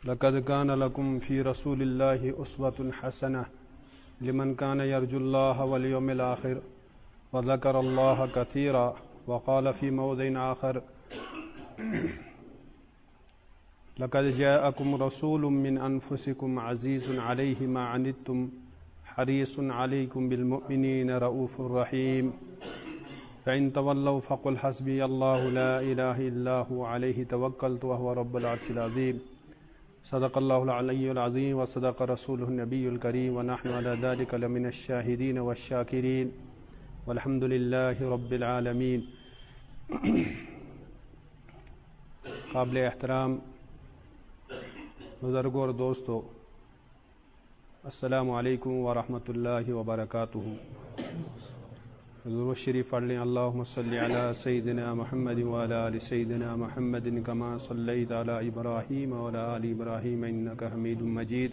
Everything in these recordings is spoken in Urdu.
لقد كان لكم في رسول الله أسوة حسنة لمن كان يرجو الله واليوم الآخر وذكر الله كثيرا وقال في موضع آخر لقد جاءكم رسول من أنفسكم عزيز عليه ما عنتم حريص عليكم بالمؤمنين رؤوف رحيم فإن تولوا فقل حسبي الله لا إله إلا هو عليه توكلت وهو رب العرش العظيم صدق الله العلي العظيم وصدق رسوله النبي الكريم ونحن على ذلك لمن الشاهدين والشاكرين والحمد لله رب العالمين. قابل احترام بزرگوں اور دوستو، السلام علیکم ورحمۃ اللہ وبرکاتہ. درود شریف پڑھ لیں. اللہم صلی علی سیدنا محمد وعلی آل سیدنا محمد کما صلیت علی ابراہیم وعلی آل ابراہیم انک حمید مجید.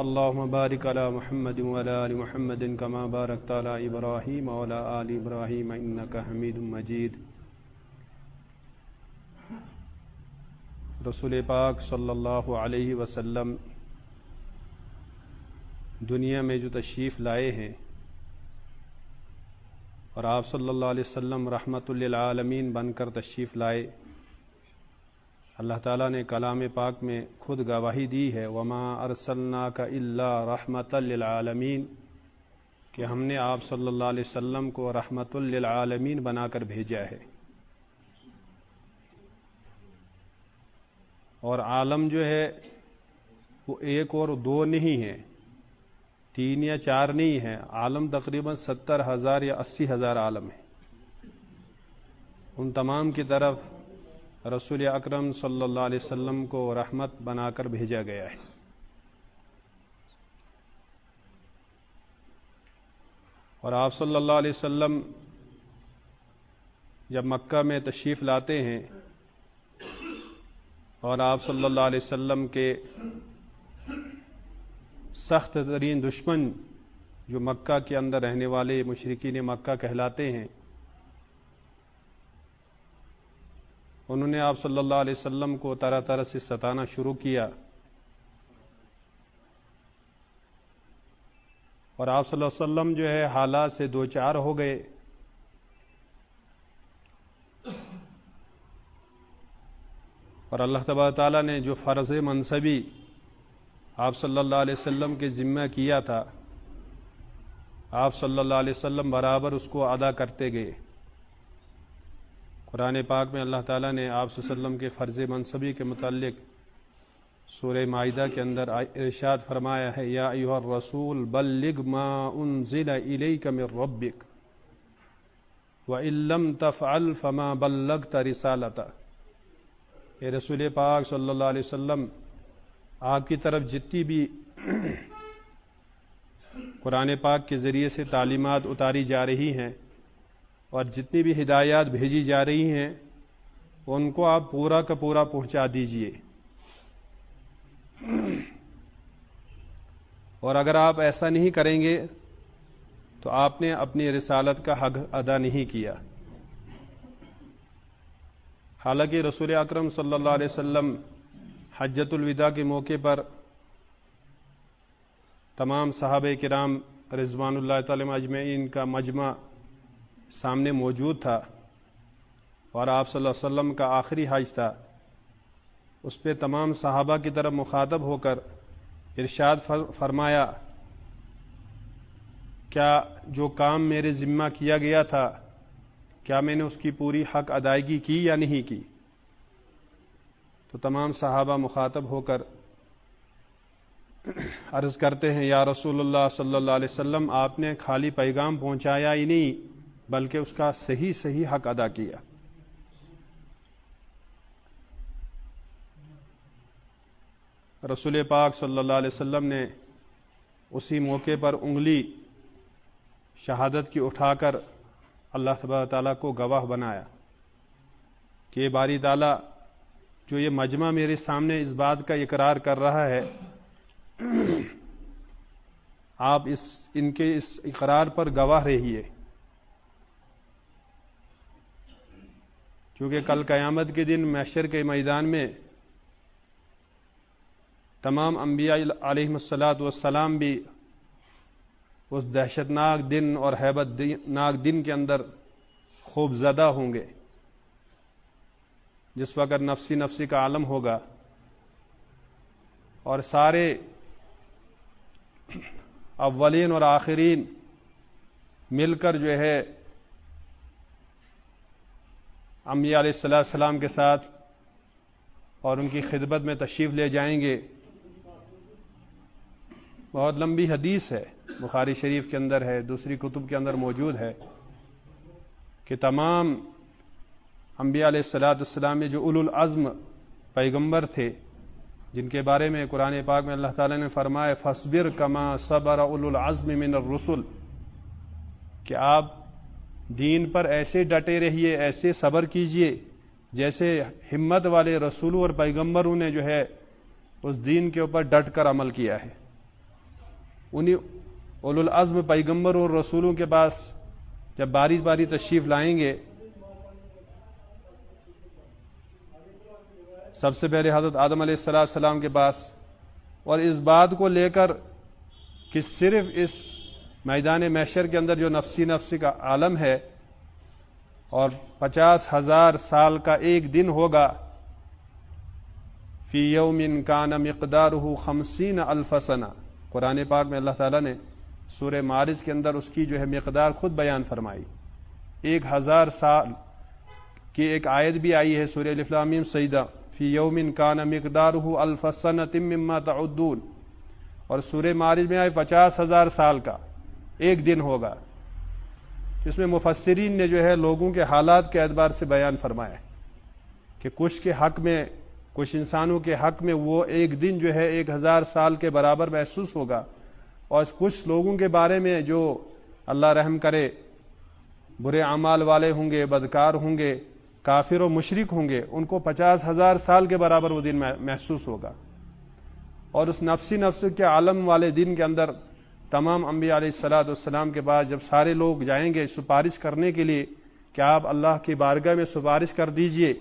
اللہم بارک علی محمد وعلی آل محمد کما بارکت علی ابراہیم وعلی آل ابراہیم انک حمید مجید. رسول پاک صلی اللہ علیہ وسلم دنیا میں جو تشریف لائے ہیں اور آپ صلی اللہ علیہ وسلم رحمت للعالمین بن کر تشریف لائے، اللہ تعالیٰ نے کلام پاک میں خود گواہی دی ہے وما ارسلناک الا رحمت للعالمین، کہ ہم نے آپ صلی اللہ علیہ وسلم کو رحمت للعالمین بنا کر بھیجا ہے. اور عالم جو ہے وہ ایک اور دو نہیں ہے، 3 یا 4 نہیں ہے، عالم تقریباً 70,000 یا 80,000 عالم ہے. ان تمام کی طرف رسول اکرم صلی اللہ علیہ وسلم کو رحمت بنا کر بھیجا گیا ہے. اور آپ صلی اللہ علیہ وسلم جب مکہ میں تشریف لاتے ہیں اور آپ صلی اللہ علیہ وسلم کے سخت ترین دشمن جو مکہ کے اندر رہنے والے مشرکین مکہ کہلاتے ہیں، انہوں نے آپ صلی اللہ علیہ وسلم کو طرح طرح سے ستانا شروع کیا، اور آپ صلی اللہ علیہ وسلم جو ہے حالات سے دوچار ہو گئے. اور اللہ تبارک تعالیٰ نے جو فرض منصبی آپ صلی اللہ علیہ وسلم کے ذمہ کیا تھا، آپ صلی اللہ علیہ وسلم برابر اس کو ادا کرتے گئے. قرآن پاک میں اللہ تعالیٰ نے آپ صلی اللہ علیہ وسلم کے فرض منصبی کے متعلق سورہ مائدہ کے اندر ارشاد فرمایا ہے یا ایھا الرسول بلغ ما انزل الیک من ربک وان لم تفعل فما بلغت رسالتہ. اے رسول پاک صلی اللہ علیہ وسلم، آپ کی طرف جتنی بھی قرآن پاک کے ذریعے سے تعلیمات اتاری جا رہی ہیں اور جتنی بھی ہدایات بھیجی جا رہی ہیں ان کو آپ پورا کا پورا پہنچا دیجئے. اور اگر آپ ایسا نہیں کریں گے تو آپ نے اپنی رسالت کا حق ادا نہیں کیا. حالانکہ رسول اکرم صلی اللہ علیہ وسلم حجۃ الوداع کے موقع پر تمام صحابہ کرام رضوان اللہ تعالی اجمعین کا مجمع سامنے موجود تھا، اور آپ صلی اللہ علیہ وسلم کا آخری حج تھا. اس پہ تمام صحابہ کی طرف مخاطب ہو کر ارشاد فرمایا کیا جو کام میرے ذمہ کیا گیا تھا کیا میں نے اس کی پوری حق ادائیگی کی یا نہیں کی؟ تو تمام صحابہ مخاطب ہو کر عرض کرتے ہیں یا رسول اللہ صلی اللہ علیہ وسلم، آپ نے خالی پیغام پہنچایا ہی نہیں بلکہ اس کا صحیح حق ادا کیا. رسول پاک صلی اللہ علیہ وسلم نے اسی موقع پر انگلی شہادت کی اٹھا کر اللہ تبارک تعالیٰ کو گواہ بنایا کہ باری تعالیٰ جو یہ مجمع میرے سامنے اس بات کا اقرار کر رہا ہے، آپ ان کے اس اقرار پر گواہ رہیے، کیونکہ کل قیامت کے دن محشر کے میدان میں تمام انبیاء علیہم السلام بھی اس دہشتناک دن اور ہیبت ناک دن کے اندر خوب زدہ ہوں گے، جس وقت نفسی نفسی کا عالم ہوگا، اور سارے اولین اور آخرین مل کر جو ہے انبیاء علیہ السلام کے ساتھ اور ان کی خدمت میں تشریف لے جائیں گے۔ بہت لمبی حدیث ہے، بخاری شریف کے اندر ہے، دوسری کتب کے اندر موجود ہے کہ تمام انبیاء علیہ السلام میں جو اولو العزم پیغمبر تھے، جن کے بارے میں قرآن پاک میں اللہ تعالیٰ نے فرمایا فاصبر کما صبر اولو العزم من الرسل، کہ آپ دین پر ایسے ڈٹے رہیے، ایسے صبر کیجئے جیسے ہمت والے رسولوں اور پیغمبروں نے جو ہے اس دین کے اوپر ڈٹ کر عمل کیا ہے۔ انہی اولو العزم پیغمبروں اور رسولوں کے پاس جب باری باری تشریف لائیں گے، سب سے پہلے حضرت آدم علیہ السلام کے پاس، اور اس بات کو لے کر کہ صرف اس میدان محشر کے اندر جو نفسی نفسی کا عالم ہے اور 50,000 سال کا ایک دن ہوگا، فی یوم کان مقدارہ 50,000 سنہ، قرآن پاک میں اللہ تعالیٰ نے سورہ معارج کے اندر اس کی جو ہے مقدار خود بیان فرمائی۔ 1000 سال کی ایک آیت بھی آئی ہے سورہ الف لام میم سجدہ، فی یوم کان مقدارہ 1000 سنۃ مما تعدون، اور سورہ معارج میں آئے 50,000 سال کا ایک دن ہوگا۔ اس میں مفسرین نے جو ہے لوگوں کے حالات کے اعتبار سے بیان فرمایا کہ کچھ کے حق میں، کچھ انسانوں کے حق میں وہ ایک دن جو ہے 1000 سال کے برابر محسوس ہوگا، اور کچھ لوگوں کے بارے میں جو اللہ رحم کرے برے اعمال والے ہوں گے، بدکار ہوں گے، کافر و مشرک ہوں گے، ان کو 50,000 سال کے برابر وہ دن محسوس ہوگا۔ اور اس نفسی نفس کے عالم والے دن کے اندر تمام انبیاء علیہ السلام کے بعد جب سارے لوگ جائیں گے سفارش کرنے کے لیے کہ آپ اللہ کی بارگاہ میں سفارش کر دیجئے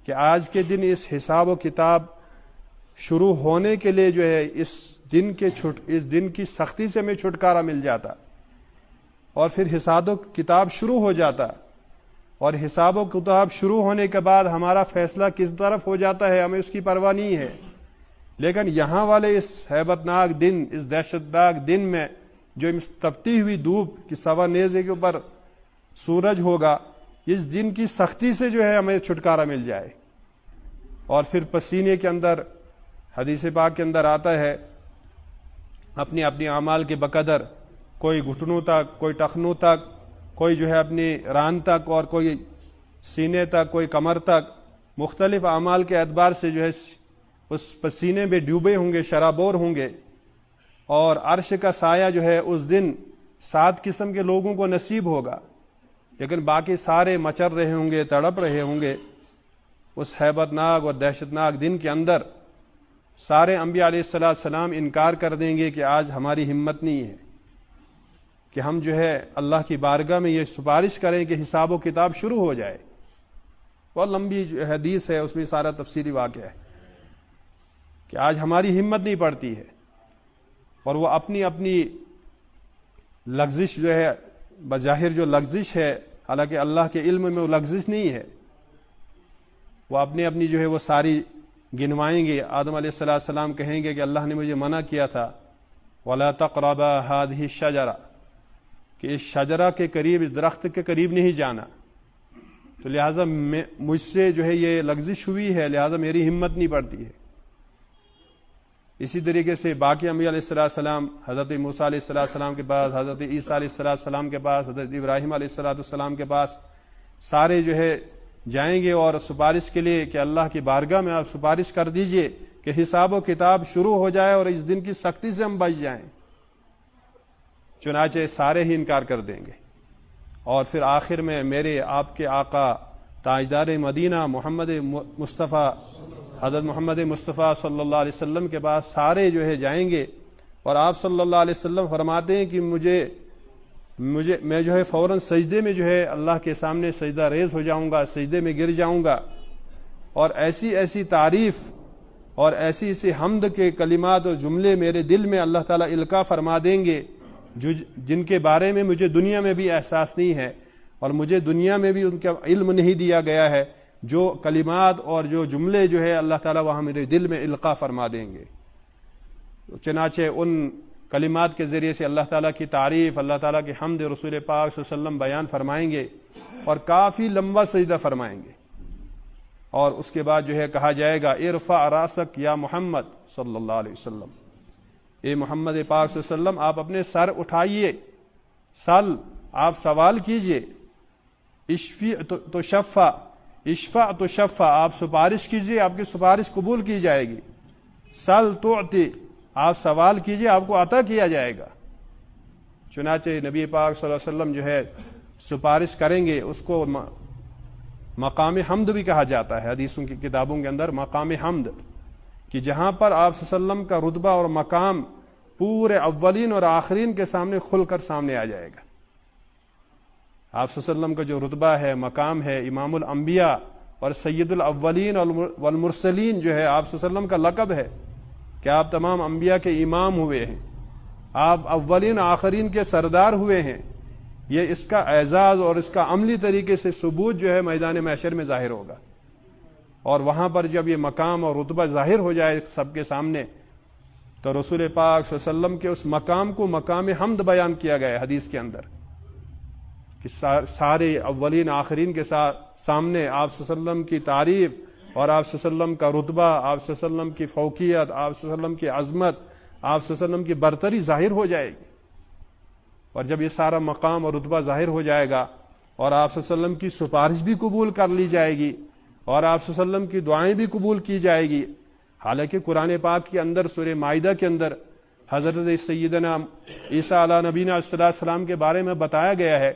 کہ آج کے دن اس حساب و کتاب شروع ہونے کے لیے جو ہے اس دن کی سختی سے ہمیں چھٹکارا مل جاتا، اور پھر حساب و کتاب شروع ہو جاتا، اور حساب و کتاب شروع ہونے کے بعد ہمارا فیصلہ کس طرف ہو جاتا ہے ہمیں اس کی پرواہ نہیں ہے۔ لیکن یہاں والے اس ہیبت ناک دن، اس دہشت ناک دن میں جو تپتی ہوئی دھوپ کی سوا نیزے کے اوپر سورج ہوگا، اس دن کی سختی سے جو ہے ہمیں چھٹکارا مل جائے، اور پھر پسینے کے اندر حدیث پاک کے اندر آتا ہے اپنی اپنی اعمال کے بقدر، کوئی گھٹنوں تک، کوئی ٹخنوں تک، کوئی جو ہے اپنی ران تک، اور کوئی سینے تک، کوئی کمر تک، مختلف اعمال کے اعتبار سے جو ہے اس پسینے میں ڈوبے ہوں گے، شرابور ہوں گے، اور عرش کا سایہ جو ہے اس دن 7 قسم کے لوگوں کو نصیب ہوگا، لیکن باقی سارے مچر رہے ہوں گے، تڑپ رہے ہوں گے۔ اس ہیبت ناک اور دہشت ناک دن کے اندر سارے انبیاء علیہ السلام انکار کر دیں گے کہ آج ہماری ہمت نہیں ہے کہ ہم جو ہے اللہ کی بارگاہ میں یہ سفارش کریں کہ حساب و کتاب شروع ہو جائے۔ بہت لمبی حدیث ہے، اس میں سارا تفصیلی واقعہ ہے کہ آج ہماری ہمت نہیں پڑتی ہے، اور وہ اپنی اپنی لغزش جو ہے، بظاہر جو لغزش ہے، حالانکہ اللہ کے علم میں وہ لغزش نہیں ہے، وہ اپنی اپنی جو ہے وہ ساری گنوائیں گے۔ آدم علیہ السلام کہیں گے کہ اللہ نے مجھے منع کیا تھا وَلَا تَقْرَبَا هَذِهِ الشَّجَرَةَ، کہ اس شجرہ کے قریب، اس درخت کے قریب نہیں جانا، تو لہٰذا مجھ سے جو ہے یہ لغزش ہوئی ہے، لہٰذا میری ہمت نہیں پڑتی ہے۔ اسی طریقے سے باقی انبیاء علیہ السلام، حضرت موسیٰ علیہ السلام کے پاس، حضرت عیسیٰ علیہ السلام کے پاس، حضرت ابراہیم علیہ السلام کے پاس، سارے جو ہے جائیں گے اور سفارش کے لیے کہ اللہ کی بارگاہ میں آپ سفارش کر دیجئے کہ حساب و کتاب شروع ہو جائے اور اس دن کی سختی سے ہم بچ جائیں۔ چنانچہ سارے ہی انکار کر دیں گے، اور پھر آخر میں میرے آپ کے آقا تاجدار مدینہ محمد مصطفیٰ، حضرت محمد مصطفیٰ صلی اللہ علیہ وسلم کے پاس سارے جو ہے جائیں گے، اور آپ صلی اللہ علیہ وسلم فرماتے ہیں کہ میں جو ہے فوراً سجدے میں جو ہے اللہ کے سامنے سجدہ ریز ہو جاؤں گا، سجدے میں گر جاؤں گا، اور ایسی ایسی تعریف اور ایسی ایسی حمد کے کلمات اور جملے میرے دل میں اللہ تعالیٰ القاء فرما دیں گے جن کے بارے میں مجھے دنیا میں بھی احساس نہیں ہے اور مجھے دنیا میں بھی ان کا علم نہیں دیا گیا ہے، جو کلمات اور جو جملے جو ہے اللہ تعالیٰ وہاں میرے دل میں القاء فرما دیں گے۔ چنانچہ ان کلمات کے ذریعے سے اللہ تعالیٰ کی تعریف، اللہ تعالیٰ کی حمد رسول پاک صلی اللہ علیہ وسلم بیان فرمائیں گے اور کافی لمبا سجدہ فرمائیں گے، اور اس کے بعد جو ہے کہا جائے گا ارفع راسک یا محمد صلی اللہ علیہ وسلم، اے محمد پاک صلی اللہ علیہ وسلم آپ اپنے سر اٹھائیے، سل آپ سوال کیجئے، اشفع تشفع آپ سفارش کیجئے، آپ کی سفارش قبول کی جائے گی، سل تعطی آپ سوال کیجئے آپ کو عطا کیا جائے گا۔ چنانچہ نبی پاک صلی اللہ علیہ وسلم جو ہے سفارش کریں گے، اس کو مقام حمد بھی کہا جاتا ہے حدیثوں کی کتابوں کے اندر، مقام حمد، کہ جہاں پر آپ صلی اللہ علیہ وسلم کا رتبہ اور مقام پورے اولین اور آخرین کے سامنے کھل کر سامنے آ جائے گا۔ آپ صلی اللہ علیہ وسلم کا جو رتبہ ہے، مقام ہے، امام الانبیاء اور سید الاولین والمرسلین جو ہے آپ صلی اللہ علیہ وسلم کا لقب ہے کہ آپ تمام انبیاء کے امام ہوئے ہیں، آپ اولین آخرین کے سردار ہوئے ہیں۔ یہ اس کا اعزاز اور اس کا عملی طریقے سے ثبوت جو ہے میدان محشر میں ظاہر ہوگا، اور وہاں پر جب یہ مقام اور رتبہ ظاہر ہو جائے سب کے سامنے تو رسول پاک صلی اللہ علیہ وسلم کے اس مقام کو مقام حمد بیان کیا گیا ہے حدیث کے اندر، کہ سارے اولین آخرین کے سامنے آپ صلی اللہ علیہ وسلم کی تعریف اور آپ صلی اللہ علیہ وسلم کا رتبہ، آپ صلی اللہ علیہ وسلم کی فوقیت، آپ صلی اللہ علیہ وسلم کی عظمت، آپ صلی اللہ علیہ وسلم کی برتری ظاہر ہو جائے گی۔ اور جب یہ سارا مقام اور رتبہ ظاہر ہو جائے گا اور آپ صلی اللہ علیہ وسلم کی سفارش بھی قبول کر لی جائے گی اور آپ صلی اللہ علیہ وسلم کی دعائیں بھی قبول کی جائے گی، حالانکہ قرآن پاک کے اندر سورہ مائدہ کے اندر حضرت سیدنا عیسیٰ علیہ نبینا علیہ السلام کے بارے میں بتایا گیا ہے،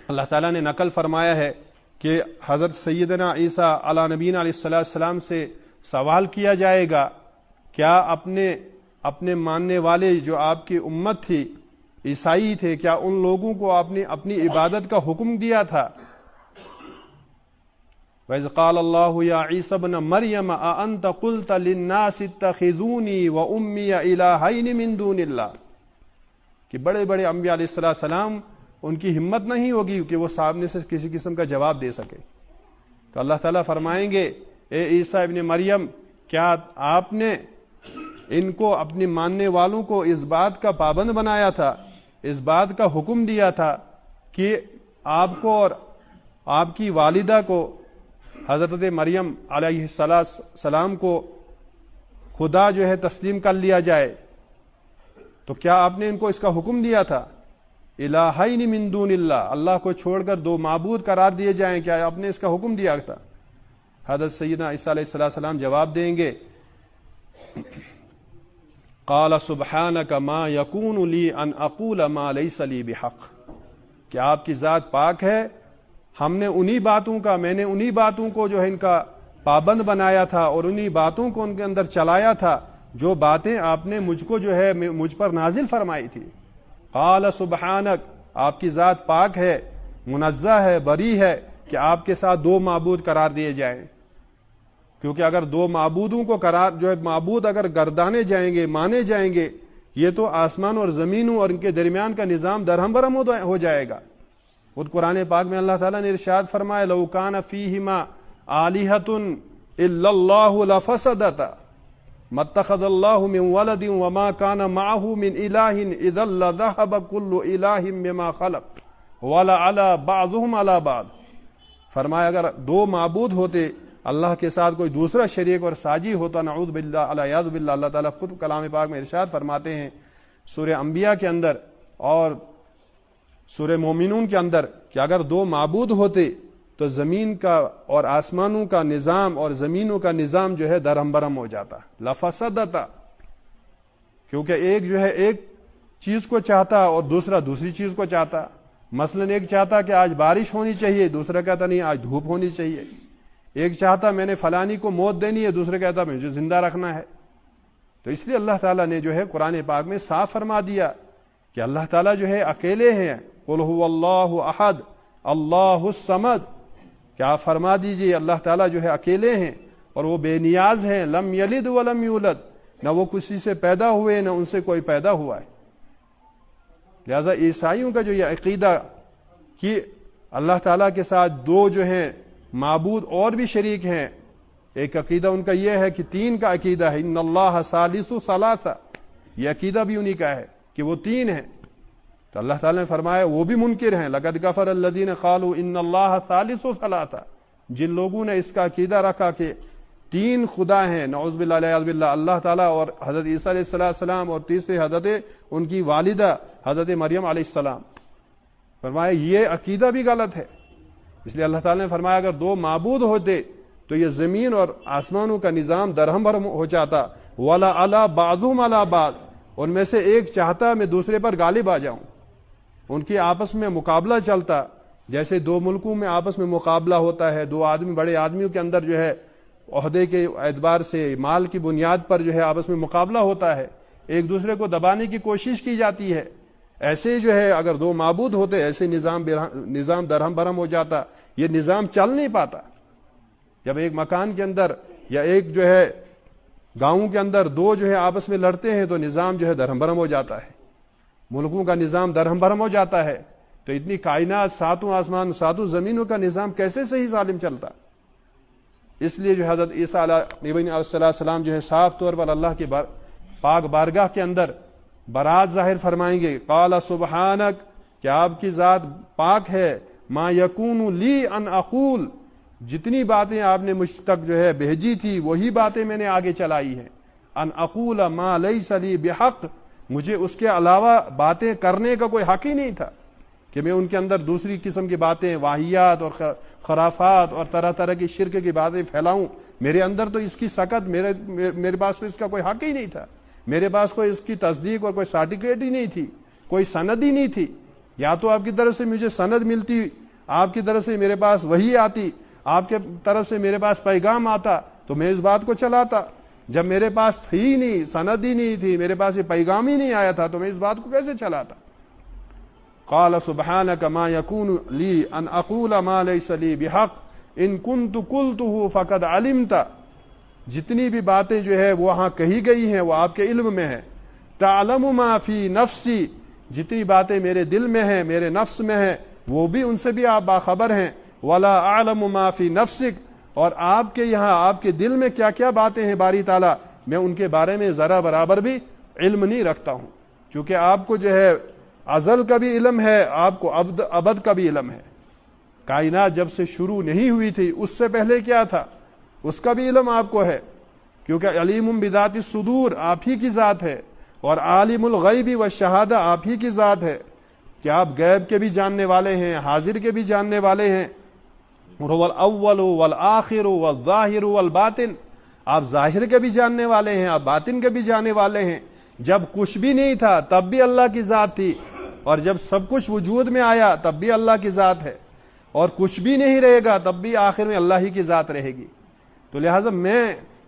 اللہ تعالیٰ نے نقل فرمایا ہے کہ حضرت سیدنا عیسیٰ علیہ نبینا علیہ السلام سے سوال کیا جائے گا، کیا اپنے ماننے والے جو آپ کی امت تھی، عیسائی تھے، کیا ان لوگوں کو آپ نے اپنی عبادت کا حکم دیا تھا؟ وَإِذْ قَالَ اللَّهُ يَا عِيسَى ابْنَ مَرْيَمَ أَأَنْتَ قُلْتَ لِلنَّاسِ اتَّخِذُونِي وَأُمِّيَ إِلَٰهَيْنِ مِن دُونِ اللَّهِ، کہ بڑے بڑے انبیاء علیہ السلام ان کی ہمت نہیں ہوگی کہ وہ سامنے سے کسی قسم کا جواب دے سکے، تو اللہ تعالیٰ فرمائیں گے اے عیسیٰ ابن مریم، کیا آپ نے ان کو اپنے ماننے والوں کو اس بات کا پابند بنایا تھا، اس بات کا حکم دیا تھا کہ آپ کو اور آپ کی والدہ کو حضرت مریم علیہ السلام کو خدا جو ہے تسلیم کر لیا جائے، تو کیا آپ نے ان کو اس کا حکم دیا تھا؟ الہین من دون اللہ، اللہ کو چھوڑ کر دو معبود قرار دیے جائیں، کیا آپ نے اس کا حکم دیا تھا؟ حضرت سیدنا عیسیٰ علیہ السلام جواب دیں گے قال سبحانک ما یکون لی ان اقول ما لیس لی بحق، کہ آپ کی ذات پاک ہے، میں نے انہی باتوں کو جو ہے ان کا پابند بنایا تھا اور انہی باتوں کو ان کے اندر چلایا تھا جو باتیں آپ نے مجھ کو جو ہے مجھ پر نازل فرمائی تھی۔ قال سبحانک، آپ کی ذات پاک ہے، منزہ ہے، بری ہے کہ آپ کے ساتھ دو معبود قرار دیے جائیں، کیونکہ اگر دو معبودوں کو جو ہے معبود اگر گردانے جائیں گے، مانے جائیں گے، یہ تو آسمان اور زمینوں اور ان کے درمیان کا نظام درہم برہم ہو جائے گا۔ خود قرآن پاک میں اللہ تعالیٰ نے ارشاد فرمایا لو کان فیہما آلہۃ الا اللہ لفسدتا ما اتخذ اللہ من ولد وما کان معہ من الہ اذا لذہب کل الہ بما خلق ولعلی بعضهم علی بعض، فرمایا اگر دو معبود ہوتے، اللہ کے ساتھ کوئی دوسرا شریک اور ساجی ہوتا، نعوذ باللہ علیہ باللہ، اللہ تعالیٰ خود کلام پاک میں ارشاد فرماتے ہیں سورہ انبیاء کے اندر اور سورہ مومنون کے اندر کہ اگر دو معبود ہوتے تو زمین کا اور آسمانوں کا نظام اور زمینوں کا نظام جو ہے درہم برہم ہو جاتا، لفسدتا، کیونکہ ایک جو ہے ایک چیز کو چاہتا اور دوسرا دوسری چیز کو چاہتا۔ مثلا ایک چاہتا کہ آج بارش ہونی چاہیے، دوسرا کہتا نہیں آج دھوپ ہونی چاہیے۔ ایک چاہتا میں نے فلانی کو موت دینی ہے، دوسرا کہتا مجھے زندہ رکھنا ہے۔ تو اس لیے اللہ تعالیٰ نے جو ہے قرآن پاک میں صاف فرما دیا کہ اللہ تعالیٰ جو ہے اکیلے ہیں، قل هو اللہ احد اللہ الصمد، کہ آپ فرما دیجئے اللہ تعالیٰ جو ہے اکیلے ہیں، اور وہ بے نیاز ہیں. لم یلد ولم یولد, نہ وہ کسی سے پیدا ہوئے نہ ان سے کوئی پیدا ہوا ہے. لہذا عیسائیوں کا جو یہ عقیدہ کہ اللہ تعالیٰ کے ساتھ دو جو ہیں معبود اور بھی شریک ہیں, ایک عقیدہ ان کا یہ ہے کہ تین کا عقیدہ ہے, ان اللہ ثالث ثلاثہ, یہ عقیدہ بھی انہی کا ہے کہ وہ تین ہیں. تو اللہ تعالیٰ نے فرمایا وہ بھی منکر ہیں. لقد کفر الذین قالوا ان اللہ ثالث ثلاثہ, جن لوگوں نے اس کا عقیدہ رکھا کہ تین خدا ہیں, نعوذ باللہ والعیاذ باللہ, اللہ تعالیٰ اور حضرت عیسیٰ علیہ السلام اور تیسرے حضرت ان کی والدہ حضرت مریم علیہ السلام. فرمایا یہ عقیدہ بھی غلط ہے. اس لیے اللہ تعالیٰ نے فرمایا اگر دو معبود ہوتے تو یہ زمین اور آسمانوں کا نظام درہم برہم ہو جاتا. وَلَا عَلَى بَعْضُهُمْ عَلَى بَعْضٍ, ان میں سے ایک چاہتا میں دوسرے پر غالب آ جاؤں. ان کی آپس میں مقابلہ چلتا, جیسے دو ملکوں میں آپس میں مقابلہ ہوتا ہے, دو آدمی بڑے آدمیوں کے اندر جو ہے عہدے کے اعتبار سے مال کی بنیاد پر جو ہے آپس میں مقابلہ ہوتا ہے, ایک دوسرے کو دبانے کی کوشش کی جاتی ہے. ایسے جو ہے اگر دو معبود ہوتے ایسے نظام درہم برہم ہو جاتا. یہ نظام چل نہیں پاتا. جب ایک مکان کے اندر یا ایک جو ہے گاؤں کے اندر دو جو ہے آپس میں لڑتے ہیں تو نظام جو ہے درہم برہم ہو جاتا ہے, ملکوں کا نظام درہم برہم ہو جاتا ہے. تو اتنی کائنات, ساتوں آسمان ساتوں زمینوں کا نظام کیسے صحیح سالم چلتا؟ اس لیے جو حضرت عیسیٰ علیہ السلام جو ہے صاف طور پر اللہ کی پاک بارگاہ کے اندر برات ظاہر فرمائیں گے. قال سبحانک, کہ آپ کی ذات پاک ہے. ما یکون لی ان اقول, جتنی باتیں آپ نے مجھ تک جو ہے بھیجی تھی وہی باتیں میں نے آگے چلائی ہیں. ان اقول ما لیس لی بحق, مجھے اس کے علاوہ باتیں کرنے کا کوئی حق ہی نہیں تھا کہ میں ان کے اندر دوسری قسم کی باتیں, واہیات اور خرافات اور طرح طرح کی شرک کی باتیں پھیلاؤں. میرے اندر تو اس کی سکت, میرے پاس تو اس کا کوئی حق ہی نہیں تھا. میرے پاس کوئی اس کی تصدیق اور کوئی سرٹیفکیٹ ہی نہیں تھی, کوئی سند ہی نہیں تھی. یا تو آپ کی طرف سے مجھے سند ملتی, آپ کی طرف سے میرے پاس وحی آتی, آپ کے طرف سے میرے پاس پیغام آتا تو میں اس بات کو چلاتا. جب میرے پاس تھی نہیں, سند ہی نہیں تھی, میرے پاس یہ پیغام ہی نہیں آیا تھا تو میں اس بات کو کیسے چلاتا؟ قال سبحانک ما یکون لی ان اقول ما لیس لی بحق ان کنت قلته فقد علمت, جتنی بھی باتیں جو ہے وہاں کہی گئی ہیں وہ آپ کے علم میں ہے. تعلم ما فی نفسی, جتنی باتیں میرے دل میں ہیں میرے نفس میں ہیں وہ بھی ان سے بھی آپ باخبر ہیں. ولا اعلم ما فی نفسک, اور آپ کے یہاں آپ کے دل میں کیا کیا باتیں ہیں باری تعالیٰ, میں ان کے بارے میں ذرا برابر بھی علم نہیں رکھتا ہوں. کیونکہ آپ کو جو ہے ازل کا بھی علم ہے, آپ کو ابد کا بھی علم ہے. کائنات جب سے شروع نہیں ہوئی تھی اس سے پہلے کیا تھا اس کا بھی علم آپ کو ہے. کیونکہ علیم بذات الصدور آپ ہی کی ذات ہے, اور عالم الغیب والشہادہ آپ ہی کی ذات ہے کہ آپ غیب کے بھی جاننے والے ہیں, حاضر کے بھی جاننے والے ہیں. هو الاول والآخر والظاہر والباطن, آپ ظاہر کے بھی جاننے والے ہیں, آپ باطن کے بھی جاننے والے ہیں. جب کچھ بھی نہیں تھا تب بھی اللہ کی ذات تھی, اور جب سب کچھ وجود میں آیا تب بھی اللہ کی ذات ہے, اور کچھ بھی نہیں رہے گا تب بھی آخر میں اللہ ہی کی ذات رہے گی. تو لہٰذا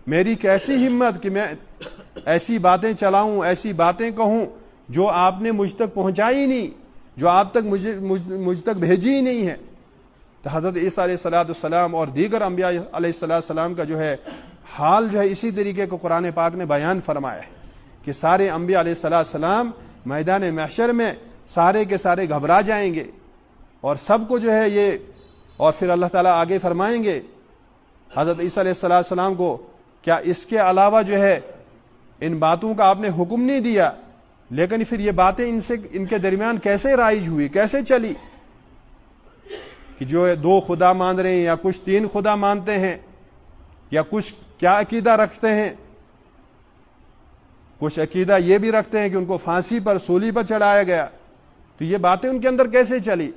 میری کیسی ہمت کہ میں ایسی باتیں چلاؤں, ایسی باتیں کہوں جو آپ نے مجھ تک پہنچائی نہیں, جو آپ تک مجھ تک بھیجی ہی نہیں ہے. تو حضرت عیسیٰ علیہ السلام اور دیگر انبیاء علیہ السلام کا جو ہے حال جو ہے اسی طریقے کو قرآن پاک نے بیان فرمایا ہے کہ سارے انبیاء علیہ السلام میدان محشر میں سارے کے سارے گھبرا جائیں گے, اور سب کو جو ہے یہ, اور پھر اللہ تعالیٰ آگے فرمائیں گے حضرت عیسیٰ علیہ السلام کو, کیا اس کے علاوہ جو ہے ان باتوں کا آپ نے حکم نہیں دیا, لیکن پھر یہ باتیں ان کے درمیان کیسے رائج ہوئی, کیسے چلی, کہ جو دو خدا مان رہے ہیں یا کچھ تین خدا مانتے ہیں, یا کچھ کیا عقیدہ رکھتے ہیں. کچھ عقیدہ یہ بھی رکھتے ہیں کہ ان کو پھانسی پر سولی پر چڑھایا گیا. تو یہ باتیں ان کے اندر کیسے چلی؟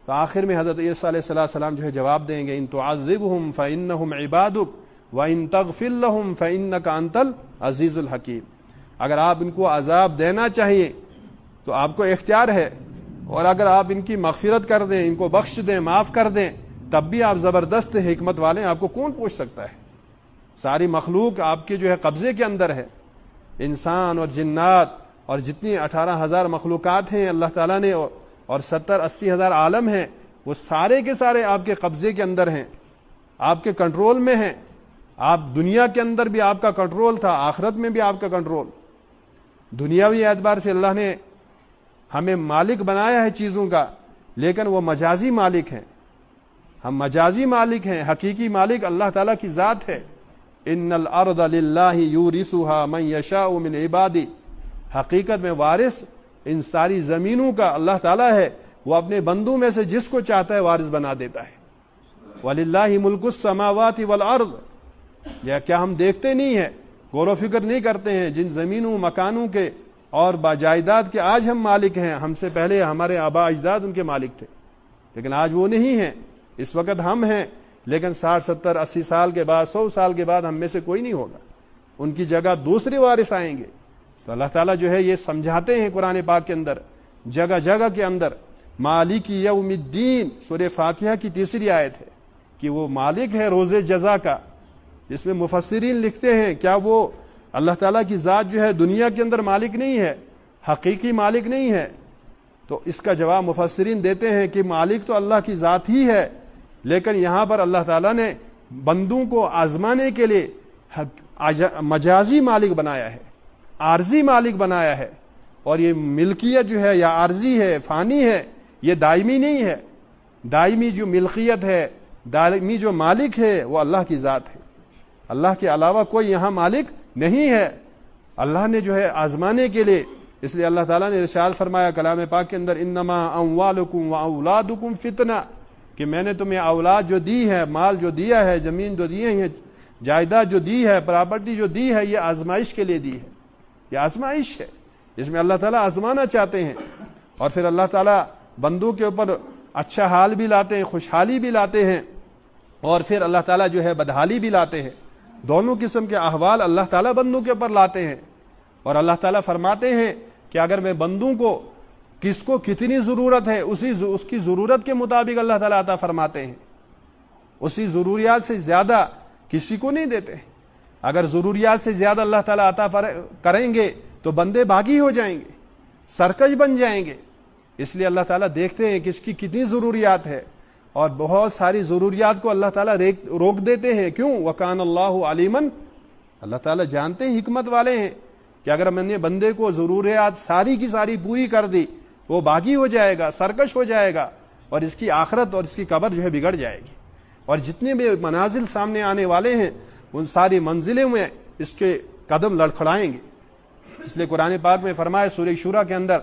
تو آخر میں حضرت عیسیٰ علیہ السلام جو ہے جواب دیں گے, ان تعذبہم فإنہم عبادک وإن تغفر لہم فإنک انت العزیز الحکیم. اگر آپ ان کو عذاب دینا چاہیے تو آپ کو اختیار ہے, اور اگر آپ ان کی مغفرت کر دیں, ان کو بخش دیں, معاف کر دیں, تب بھی آپ زبردست حکمت والے ہیں, آپ کو کون پوچھ سکتا ہے. ساری مخلوق آپ کے جو ہے قبضے کے اندر ہے, انسان اور جنات اور جتنی 18,000 مخلوقات ہیں اللہ تعالیٰ نے, اور 70-80 ہزار عالم ہیں, وہ سارے کے سارے آپ کے قبضے کے اندر ہیں, آپ کے کنٹرول میں ہیں. آپ دنیا کے اندر بھی آپ کا کنٹرول تھا، آخرت میں بھی آپ کا کنٹرول. دنیاوی اعتبار سے اللہ نے ہمیں مالک بنایا ہے چیزوں کا، لیکن وہ مجازی مالک ہیں. ہم مجازی مالک ہیں، حقیقی مالک اللہ تعالیٰ کی ذات ہے. ان الارض للہ یورثها من یشاء من عبادی، حقیقت میں وارث ان ساری زمینوں کا اللہ تعالیٰ ہے، وہ اپنے بندوں میں سے جس کو چاہتا ہے وارث بنا دیتا ہے. وَلِلَّهِ مُلْكُ السَّمَاوَاتِ وَالْأَرْضِ، یا کیا ہم دیکھتے نہیں ہیں، غور و فکر نہیں کرتے ہیں جن زمینوں مکانوں کے اور باجائیداد کے آج ہم مالک ہیں، ہم سے پہلے ہمارے آبا اجداد ان کے مالک تھے، لیکن آج وہ نہیں ہیں. اس وقت ہم ہیں، لیکن 60 70 80 سال کے بعد 100 سال کے بعد ہم میں سے کوئی نہیں ہوگا، ان کی جگہ دوسرے وارث آئیں گے. تو اللہ تعالیٰ جو ہے یہ سمجھاتے ہیں قرآن پاک کے اندر، جگہ جگہ کے اندر. مالک یوم الدین سورہ فاتحہ کی تیسری آیت ہے کہ وہ مالک ہے روز جزا کا. جس میں مفسرین لکھتے ہیں کیا وہ اللہ تعالیٰ کی ذات جو ہے دنیا کے اندر مالک نہیں ہے، حقیقی مالک نہیں ہے؟ تو اس کا جواب مفسرین دیتے ہیں کہ مالک تو اللہ کی ذات ہی ہے، لیکن یہاں پر اللہ تعالیٰ نے بندوں کو آزمانے کے لیے مجازی مالک بنایا ہے، عارضی مالک بنایا ہے. اور یہ ملکیت جو ہے یا عارضی ہے، فانی ہے، یہ دائمی نہیں ہے. دائمی جو ملکیت ہے، دائمی جو مالک ہے وہ اللہ کی ذات ہے. اللہ کے علاوہ کوئی یہاں مالک نہیں ہے. اللہ نے جو ہے آزمانے کے لیے، اس لیے اللہ تعالیٰ نے ارشاد فرمایا کلام پاک کے اندر انما اموالکم واولادکم فتنہ، کہ میں نے تمہیں اولاد جو دی ہے، مال جو دیا ہے، زمین جو دیے ہیں، جائیداد جو دی ہے، پراپرٹی جو دی ہے، یہ آزمائش کے لیے دی ہے. یہ آزمائش ہے، اس میں اللہ تعالیٰ آزمانا چاہتے ہیں. اور پھر اللہ تعالیٰ بندوں کے اوپر اچھا حال بھی لاتے ہیں، خوشحالی بھی لاتے ہیں، اور پھر اللہ تعالیٰ جو ہے بدحالی بھی لاتے ہیں. دونوں قسم کے احوال اللہ تعالیٰ بندوں کے اوپر لاتے ہیں. اور اللہ تعالیٰ فرماتے ہیں کہ اگر میں بندوں کو کس کو کتنی ضرورت ہے اس کی ضرورت کے مطابق اللہ تعالیٰ عطا فرماتے ہیں. اسی ضروریات سے زیادہ کسی کو نہیں دیتے. اگر ضروریات سے زیادہ اللہ تعالیٰ عطا کریں گے تو بندے باغی ہو جائیں گے، سرکش بن جائیں گے. اس لیے اللہ تعالیٰ دیکھتے ہیں کہ اس کی کتنی ضروریات ہے، اور بہت ساری ضروریات کو اللہ تعالیٰ روک دیتے ہیں. کیوں؟ وَكَانَ اللَّهُ عَلِيمًا، اللہ تعالیٰ جانتے ہیں، حکمت والے ہیں کہ اگر میں نے بندے کو ضروریات ساری کی ساری پوری کر دی، وہ باغی ہو جائے گا، سرکش ہو جائے گا، اور اس کی آخرت اور اس کی قبر جو ہے بگڑ جائے گی. اور جتنے بھی منازل سامنے آنے والے ہیں ان ساری منزلوں میں اس کے قدم لڑکھڑائیں گے. اس لیے قرآن پاک میں فرمایا سورہ شورى کے اندر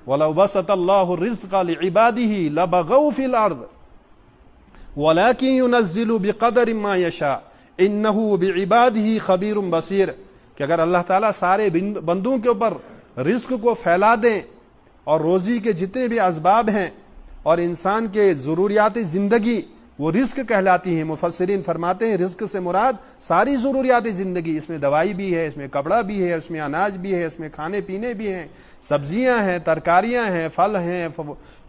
وَلَوْ بَسَطَ اللَّهُ الرِّزْقَ لِعِبَادِهِ لَبَغَوْا فِي الْأَرْضِ وَلَكِنْ يُنَزِّلُ بِقَدَرٍ مَا يَشَاءُ إِنَّهُ بِعِبَادِهِ خَبِيرٌ بَصِيرٌ، کہ اگر اللہ تعالیٰ سارے بندوں کے اوپر رزق کو پھیلا دیں، اور روزی کے جتنے بھی اسباب ہیں اور انسان کے ضروریات زندگی وہ رزق کہلاتی ہیں. مفسرین فرماتے ہیں رزق سے مراد ساری ضروریات زندگی، اس میں دوائی بھی ہے، اس میں کپڑا بھی ہے، اس میں اناج بھی ہے، اس میں کھانے پینے بھی ہیں، سبزیاں ہیں، ترکاریاں ہیں، پھل ہیں،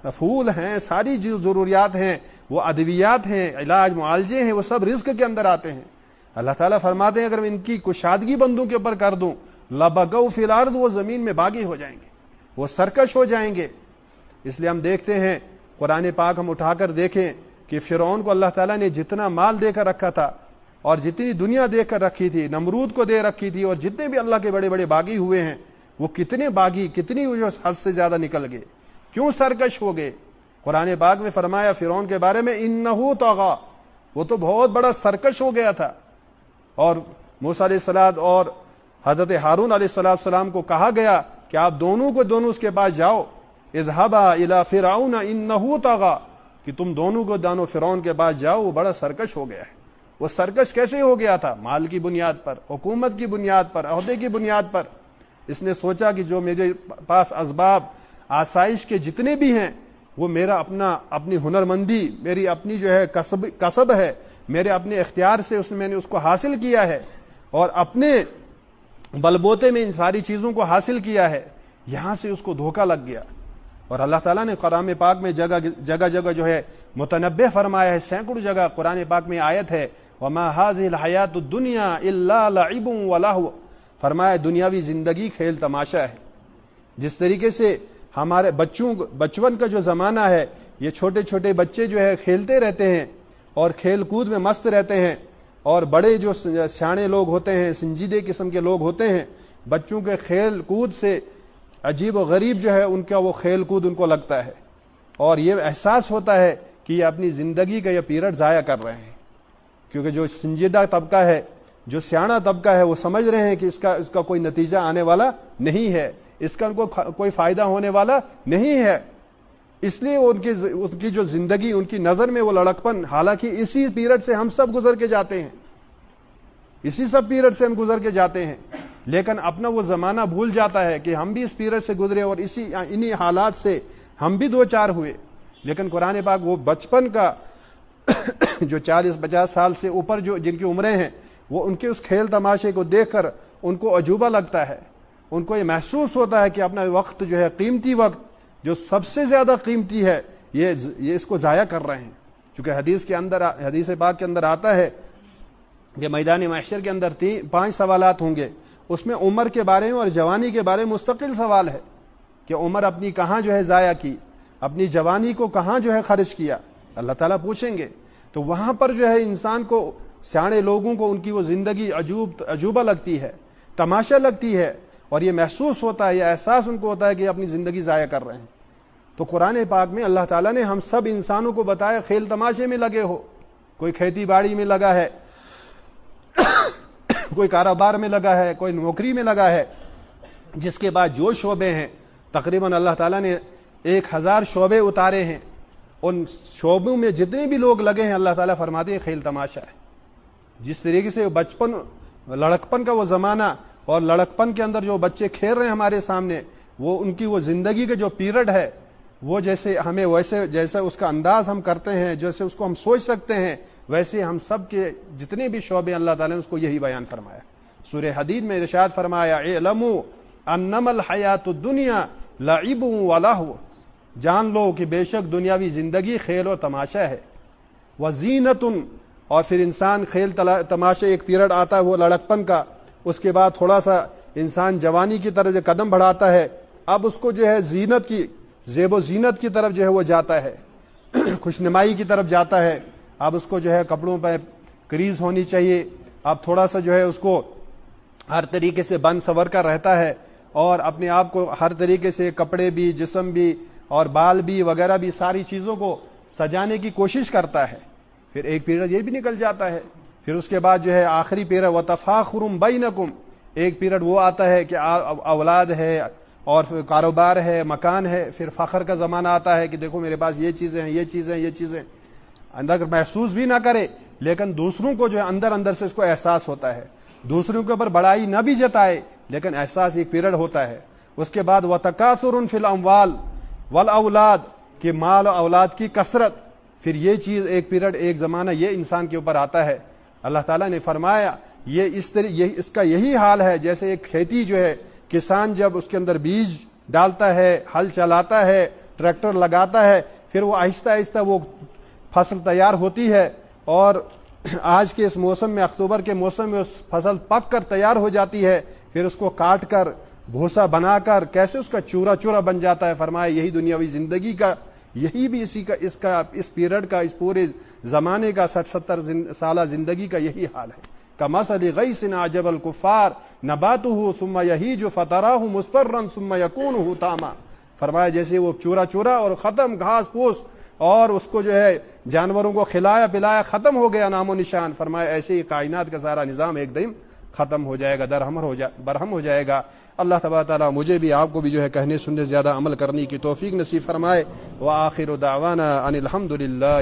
پھول ہیں، ساری جو ضروریات ہیں، وہ ادویات ہیں، علاج معالجے ہیں، وہ سب رزق کے اندر آتے ہیں. اللہ تعالیٰ فرماتے ہیں اگر میں ان کی کشادگی بندوں کے اوپر کر دوں لَبَغَوْا فِي الْأَرْضِ، وہ زمین میں باغی ہو جائیں گے، وہ سرکش ہو جائیں گے. اس لیے ہم دیکھتے ہیں قرآن پاک ہم اٹھا کر دیکھیں کہ فرعون کو اللہ تعالیٰ نے جتنا مال دے کر رکھا تھا اور جتنی دنیا دے کر رکھی تھی، نمرود کو دے رکھی تھی، اور جتنے بھی اللہ کے بڑے بڑے باغی ہوئے ہیں وہ کتنے باغی، کتنی حد سے زیادہ نکل گئے. کیوں سرکش ہو گئے؟ قرآن پاک میں فرمایا فرعون کے بارے میں انہو طغی، وہ تو بہت بڑا سرکش ہو گیا تھا. اور موسیٰ علیہ السلام اور حضرت ہارون علیہ السلام کو کہا گیا کہ آپ دونوں اس کے پاس جاؤ، اذهبا الى فرعون انه طغى، کہ تم دونوں کو فرعون کے پاس جاؤ، وہ بڑا سرکش ہو گیا ہے. وہ سرکش کیسے ہو گیا تھا؟ مال کی بنیاد پر، حکومت کی بنیاد پر، عہدے کی بنیاد پر. اس نے سوچا کہ جو میرے پاس اسباب آسائش کے جتنے بھی ہیں وہ میرا اپنی ہنرمندی، میری اپنی جو ہے کسب ہے، میرے اپنے اختیار سے میں نے اس کو حاصل کیا ہے، اور اپنے بلبوتے میں ان ساری چیزوں کو حاصل کیا ہے. یہاں سے اس کو دھوکہ لگ گیا. اور اللہ تعالیٰ نے قرآن پاک میں جگہ جگہ جو ہے متنبہ فرمایا ہے. سینکڑوں جگہ قرآن پاک میں آیت ہے وَمَا هَذِهِ الْحَيَاةُ الدُّنْيَا إِلَّا لَعِبٌ وَلَهْوٌ، فرمایا دنیاوی زندگی کھیل تماشا ہے. جس طریقے سے ہمارے بچپن کا جو زمانہ ہے، یہ چھوٹے چھوٹے بچے جو ہے کھیلتے رہتے ہیں اور کھیل کود میں مست رہتے ہیں، اور بڑے جو سیانے لوگ ہوتے ہیں، سنجیدے قسم کے لوگ ہوتے ہیں، بچوں کے کھیل کود سے عجیب و غریب جو ہے ان کا وہ کھیل کود ان کو لگتا ہے، اور یہ احساس ہوتا ہے کہ یہ اپنی زندگی کا یہ پیریڈ ضائع کر رہے ہیں، کیونکہ جو سنجیدہ طبقہ ہے، جو سیاںہ طبقہ ہے، وہ سمجھ رہے ہیں کہ اس کا کوئی نتیجہ آنے والا نہیں ہے، اس کا ان کو کوئی فائدہ ہونے والا نہیں ہے، اس لیے ان کی جو زندگی، ان کی نظر میں وہ لڑکپن، حالانکہ اسی پیریڈ سے ہم سب گزر کے جاتے ہیں، اسی سب پیریڈ سے ہم گزر کے جاتے ہیں، لیکن اپنا وہ زمانہ بھول جاتا ہے کہ ہم بھی اس پیریڈ سے گزرے اور انہی حالات سے ہم بھی 2-4 ہوئے۔ لیکن قرآن پاک وہ بچپن کا جو 40-50 سال سے اوپر جو جن کی عمریں ہیں، وہ ان کے اس کھیل تماشے کو دیکھ کر ان کو عجوبہ لگتا ہے، ان کو یہ محسوس ہوتا ہے کہ اپنا وقت جو ہے، قیمتی وقت جو سب سے زیادہ قیمتی ہے، یہ اس کو ضائع کر رہے ہیں۔ چونکہ حدیث پاک کے اندر آتا ہے کہ میدان محشر کے اندر 5 سوالات ہوں گے، اس میں عمر کے بارے میں اور جوانی کے بارے میں مستقل سوال ہے کہ عمر اپنی کہاں جو ہے ضائع کی، اپنی جوانی کو کہاں جو ہے خرچ کیا، اللہ تعالیٰ پوچھیں گے۔ تو وہاں پر جو ہے انسان کو، سیانے لوگوں کو ان کی وہ زندگی عجوبہ لگتی ہے، تماشا لگتی ہے، اور یہ محسوس ہوتا ہے، یہ احساس ان کو ہوتا ہے کہ اپنی زندگی ضائع کر رہے ہیں۔ تو قرآن پاک میں اللہ تعالیٰ نے ہم سب انسانوں کو بتایا، کھیل تماشے میں لگے ہو، کوئی کھیتی باڑی میں لگا ہے، کوئی کاروبار میں لگا ہے، کوئی نوکری میں لگا ہے، جس کے بعد جو شعبے ہیں، تقریباً اللہ تعالیٰ نے 1000 شعبے اتارے ہیں، ان شعبوں میں جتنے بھی لوگ لگے ہیں، اللہ تعالیٰ فرماتے ہیں کھیل تماشا ہے۔ جس طریقے سے بچپن، لڑکپن کا وہ زمانہ، اور لڑکپن کے اندر جو بچے کھیل رہے ہیں ہمارے سامنے، وہ ان کی وہ زندگی کا جو پیریڈ ہے، وہ جیسے ہمیں جیسے اس کا انداز ہم کرتے ہیں، جیسے اس کو ہم سوچ سکتے ہیں، ویسے ہم سب کے جتنے بھی شعبے اللہ تعالیٰ نے اس کو یہی بیان فرمایا۔ سورہ حدید میں ارشاد فرمایا، اعلموا انما الحیات الدنیا لعب ولہو، جان لو کہ بے شک دنیاوی زندگی کھیل اور تماشا ہے، وزینۃ، اور پھر انسان کھیل تماشے ایک پیریڈ آتا ہے وہ لڑکپن کا، اس کے بعد تھوڑا سا انسان جوانی کی طرف جو قدم بڑھاتا ہے، اب اس کو جو ہے زینت کی، زیب و زینت کی طرف جو ہے وہ جاتا ہے، خوشنمائی کی طرف جاتا ہے، اب اس کو جو ہے کپڑوں پہ کریز ہونی چاہیے، اب تھوڑا سا جو ہے اس کو ہر طریقے سے بن سور کر رہتا ہے، اور اپنے آپ کو ہر طریقے سے کپڑے بھی، جسم بھی، اور بال بھی وغیرہ بھی، ساری چیزوں کو سجانے کی کوشش کرتا ہے۔ پھر ایک پیریڈ یہ بھی نکل جاتا ہے، پھر اس کے بعد جو ہے آخری پیریڈ وَتَفَاخُرٌ بَيْنَكُمْ، ایک پیریڈ وہ آتا ہے کہ اولاد ہے اور کاروبار ہے، مکان ہے، پھر فخر کا زمانہ آتا ہے کہ دیکھو میرے پاس یہ چیزیں ہیں، یہ چیزیں اندر محسوس بھی نہ کرے، لیکن دوسروں کو جو ہے اندر سے اس کو احساس ہوتا ہے، دوسروں کے اوپر بڑائی نہ بھی جتائے، لیکن احساس ایک پیریڈ ہوتا ہے۔ اس کے بعد وَتَكَاثُرٌ فِي الْأَمْوَالِ وَالْأَوْلَادِ، کہ مال و اولاد کی کثرت، پھر یہ چیز ایک پیریڈ، ایک زمانہ یہ انسان کے اوپر آتا ہے۔ اللہ تعالیٰ نے فرمایا اس کا یہی حال ہے جیسے ایک کھیتی جو ہے، کسان جب اس کے اندر بیج ڈالتا ہے، ہل چلاتا ہے، ٹریکٹر لگاتا ہے، پھر وہ آہستہ آہستہ وہ فصل تیار ہوتی ہے، اور آج کے اس موسم میں، اکتوبر کے موسم میں، اس فصل پک کر تیار ہو جاتی ہے، پھر اس کو کاٹ کر بھوسا بنا کر کیسے اس کا چورا بن جاتا ہے۔ فرمایا یہی دنیاوی زندگی کا، یہی بھی اس پیریڈ کا، اس پورے زمانے کا، 60-70 سالہ زندگی کا یہی حال ہے۔ کمثل غیث اعجب الکفار نباتہ ثم یہیج فتراہ مصفرا ثم یکون حطاما، فرمایا جیسے وہ چورا اور ختم، گھاس پھوس، اور اس کو جو ہے جانوروں کو کھلایا پلایا، ختم ہو گیا نام و نشان۔ فرمایا ایسے ہی کائنات کا سارا نظام ایک دم ختم ہو جائے گا، برہم ہو جائے گا۔ اللہ تبارک تعالیٰ مجھے بھی آپ کو بھی جو ہے کہنے سننے زیادہ عمل کرنے کی توفیق نصیب فرمائے۔ وآخر دعوانا ان الحمد للہ۔